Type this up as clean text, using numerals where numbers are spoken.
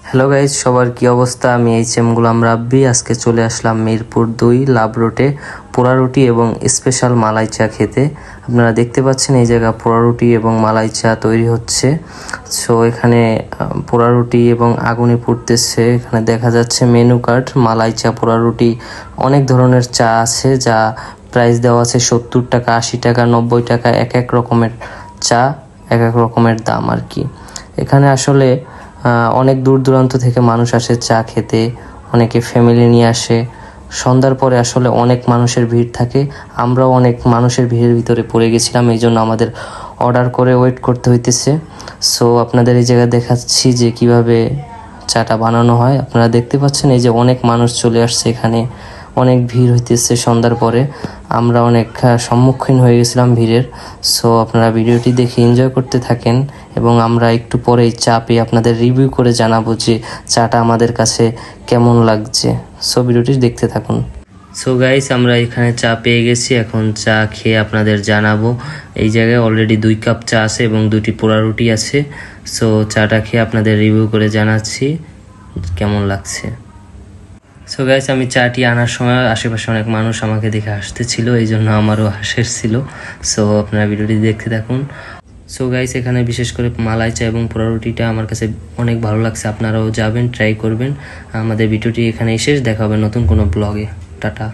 Hello guys, সবার কি অবস্থা? আমি এইচ.এম. গোলাম রাব্বি। আজকে চলে আসলাম মিরপুর 2 লাভ রোডে পোড়া রুটি এবং স্পেশাল মালাই চা খেতে। আপনারা দেখতে পাচ্ছেন এই জায়গা পোড়া রুটি এবং মালাই চা তৈরি হচ্ছে। সো এখানে পোড়া রুটি এবং আগুনে পুড়তেছে। এখানে দেখা যাচ্ছে মেনু কার্ড, মালাই চা, পোড়া রুটি, অনেক ধরনের চা আছে যা প্রাইস দেওয়া আছে 70 টাকা, 80 টাকা, 90 টাকা। এক এক রকমের চা, এক এক রকমের দাম আর কি। এখানে আসলে অনেক দূর দূরান্ত থেকে মানুষ আসে চা খেতে, অনেকে ফ্যামিলি নিয়ে আসে। সন্ধ্যার পরে আসলে অনেক মানুষের ভিড় থাকে। আমরাও অনেক মানুষের ভিড়ের ভিতরে পড়ে গেছিলাম, এই জন্য আমাদের অর্ডার করে ওয়েট করতে হইতেছে। সো আপনাদের এই জায়গায় দেখাচ্ছি যে কিভাবে চাটা বানানো হয়। আপনারা দেখতে পাচ্ছেন এই যে অনেক মানুষ চলে আসছে এখানে, অনেক ভিড় হইতেছে সন্ধ্যার পরে। আমরা অনেক সম্মুখীন হয়ে গেছিলাম ভিড়ের। সো আপনারা ভিডিওটি দেখে এনজয় করতে থাকেন এবং আমরা একটু পরেই চা পেয়ে আপনাদের রিভিউ করে জানাবো যে চাটা আমাদের কাছে কেমন লাগছে। সো ভিডিওটি দেখতে থাকুন। সো গাইস, আমরা এখানে চা পেয়ে গেছি, এখন চা খেয়ে আপনাদের জানাবো। এই জায়গায় অলরেডি 2 কাপ চা আছে এবং 2টি পোড়া রুটি আছে। সো চাটা খেয়ে আপনাদের রিভিউ করে জানাচ্ছি কেমন লাগছে। সো গাইস, আমি চাটি আনার সময় আশেপাশে অনেক মানুষ আমাকে দেখে হাসতেছিল, এই জন্য আমারও হাসির ছিল। সো আপনারা ভিডিওটি দেখতে থাকুন। সো গাইস, এখানে বিশেষ করে মালাই চা এবং পোড়া রুটিটা আমার কাছে অনেক ভালো লাগছে। আপনারাও যাবেন, ট্রাই করবেন। আমাদের ভিডিওটি এখানেই শেষ। দেখা হবে নতুন কোনো ব্লগে। টাটা।